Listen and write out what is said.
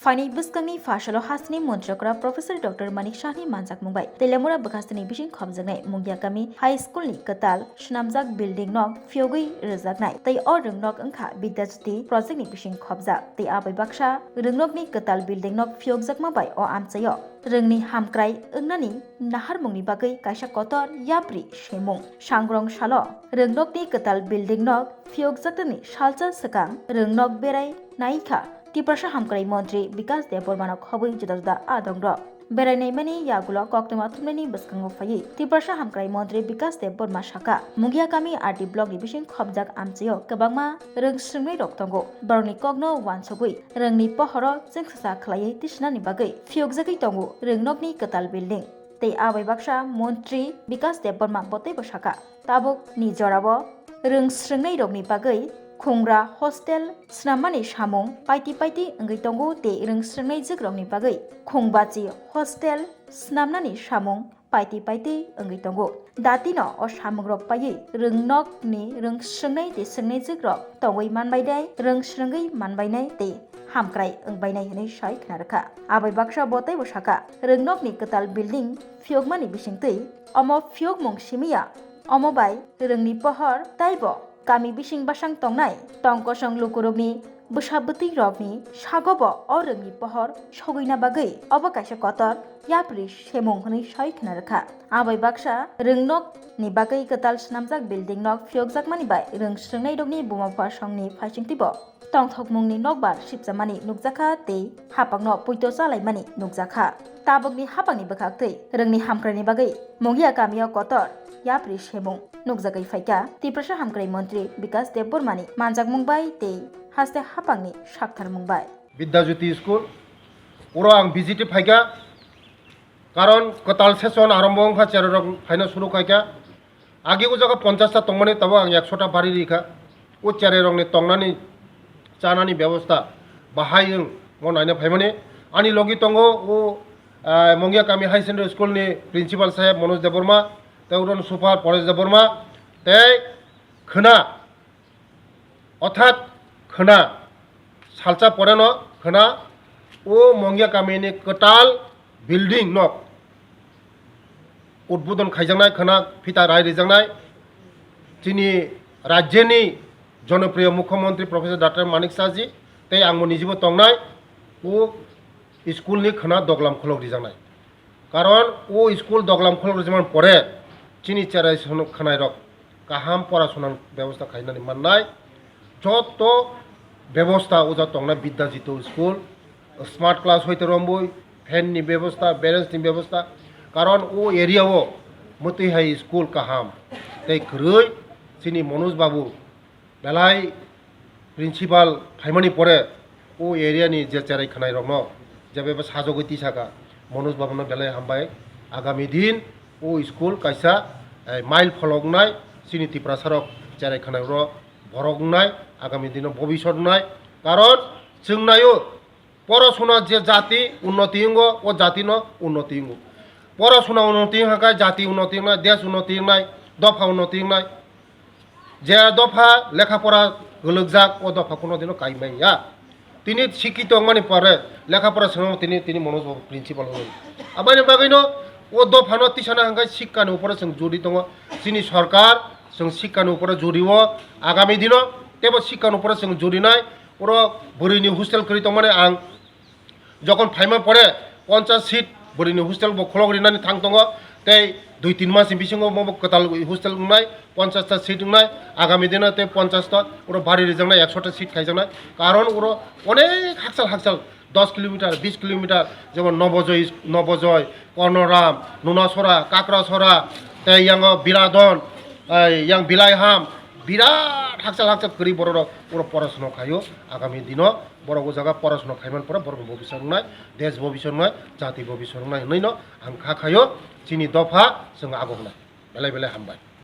Fani Buskangni Fashalo Hasni Montrakra Professor Dr. Manik Shahni Manjak Mumbai Telemura Bakasni Bishin Khobjangai Mungya Kami High School ni Katal Shnamjak Building Nok Fiogui Rezagnai Tei or Rungnok Angkha Bidajti Project ni Bishin Khobjak Tei Abai Baksha Rungnok ni Katal Building Nok Fiogjak Mabai o Amchayo Rungni Hamkrai Ungnani Nahar Mungni Bagai Kaisa Kotor Yapri Shemung Shangrong Shalo Rungnok ni Katal Building Nok Fiogjaktani Shalcha Sakang Rungnok Berai Naika Tiprasha Hamkrai Montri Bikas Debormanok Hobui Judada Adongro Berai Mani Yagulo Koktomatumani Buskango Fayi Tiprasha Hamkrai Montri Bikas Deborma Shaka Mugia Kami RT Blog Division Khobjak Amchio Kabangma Rung Sungri Roktongo Baroni Kogno Wansogui Rungni Pohoro Jengsa Khlai Tishnani Bagai Fiogjakai Tongo Rungnokni Katal Building Tei Abai Baksha Montri Bikas Deborma Bote Boshaka Tabuk Ni Jorabo Rung Sungri Rokni Bagai Khungra Hostel Snamani Shamung Paiti Ngai Tongo Te Rung Srnai Jigrongni Bagai Khungbachi Hostel Snamnani Shamung Paiti Ngai Tongo Datino o Shamungrok Payi Rungnok ni Rung Srnai Te Srnai Jigrok Tongoi Manbaidai Rung Srngai Manbainai Te Hamkrai Angbainai Hene Shai Knaraka Abai Baksha Botai Boshaka Rungnok ni Katal Building Fiogmani Bishingtei Omo Fiogmung Shimiya Omo Bai Rungni Pohor Taibo Kami Bishing Basang Tongnai Tongkosong Lukurogni Bushabuti Rogni Shagobo or Rungni Pohor Shogina Bagai Obakaisha Kotor Yapri Shemung Honi Shai Knaraka Abai Baksha Rungnok ni Bagai Katal Snamjak Building Nok Fiogjak Mani Bai Rung Srnai Dogni Bumapa Songni Phashing Tibo Tongthokmungni Nokbar Shipjamani Nukjaka Te Hapangno Puito Salai Mani Nukjaka Tabogni Hapangni Bakakte Rungni Hamkrani Bagai Mugia Kamio Kotor Yapri Shemung Nukjagai Faika Tiprasha Hamkrai Montri Bikas Debormani Manjak Mumbai Te Haste Hapangni Shakthar Mumbai Bidyajyoti School Oro ang visite Faika Karon Katal session arambong kha cherorok phaina suru khaika age ko jaga 50 ta tongmani tabo ang 100 ta bari rikha o cherorok ni tongnani chanani byabostha bahayung monaina phaimani ani logi tongo o Mongia Kami High Secondary School ni principal saheb Manoj Deborma Teuron Super Paresh Deborma tei khna অর্থাৎ khna salcha poreno khna o Mongia Kami ni Katal building nok উদ্বোধন খাইজাংনাই khna ফিতা রায় রিজাংনাই তিনি রাজ্যনি জনপ্রিয় মুখ্যমন্ত্রী professor doctor মানিক শাহজি তাই আংমো নিজিবো তংনাই ও স্কুলনি khna দগলাম খলক রিজাংনাই কারণ ও school দগলাম খলক রিজাংমান পরে চিনি চেরাই সনক খানাই রক কাহাম পড়াশোনার ব্যবস্থা খাইনানি মাননাই যত ব্যবস্থা ওজা তংনা বিদ্যাজিত স্কুল স্মার্ট ক্লাস হইতে রম্বই ফ্যাননি ব্যবস্থা ব্যারেন্সনি ব্যবস্থা কারণ ও এরিয়াও মতি হাই স্কুল কাহাম তাই ঘরই চিনি মনোজ বাবু বেলাই প্রিন্সিপাল ফাইমানি পরে ও এরিয়ানি যে চেরাই খানাই রক যেবে সাজগতি থাকা মনোজ বাবুনো বেলাই হামবাই আগামী দিন ও স্কুল কাইসা মাইল ফলকনাই চিনি তিপ্রাসারক চেরাই খানাই বরগনাই আগামী দিন ভবিষ্যৎ নাই কারণ जोंनायो পড়াশোনা যে জাতি উন্নতি হঙ্গ ও জাতি ন উন্নতি হঙ্গ পড়াশোনা উন্নতি হাঁকায় জাতি উন্নতি নাই দেশ উন্নতি নাই দফা উন্নতি নাই যে দফা লেখাপড়া গলকজাক ও দফা কোনো দিনও কাইমাইয়া তিনি শিক্ষিত মানে পরে লেখাপড়া সঙ্গে তিনি মনোজ প্রিন্সিপাল হন আবার বাগৈনো ও দফানো তিসানা হাঁকায় শিক্ষার উপরে जों জড়ি দङ চিনি সরকার जों শিক্ষার উপরে জড়িব আগামী দিন তেব শিক্ষার উপরে जों জড়িনাই ওর বরিনি হোস্টেল করি মানে আং যখন ফাইমা পড়ে 50 সিট বরিনি হোস্টেল খলগরিনানি থাং দङ তাই 2-3 মাস বিসঙ্গ কাতাল হোস্টেল নাই 50 টা সিট নাই আগামী দিনে তে 50 টা ওর বাড়ি রিজাংনাই 100 টা সিট খাইজাংনাই কারণ ওর অনেক হাকসাল 10 কিলোমিটার 20 কিলোমিটার যেমন নবজয় কর্ণরাম নুনাসরা কাকরাসরা তাই ইয়াং বিরাদন ইয়াং বিলাইহাম বিরাট হাকসাল করি বড় ওর পড়াশোনা খাইও আগামী দিন বড় জায়গা পড়াশোনা খাইমান পরে বড় ভবিষ্যৎ নাই দেশ ভবিষ্যৎ নাই জাতি ভবিষ্যৎ নাই হইন আং খা খাইও চিনি দফা जों আগক নাই বেলাই হামবাই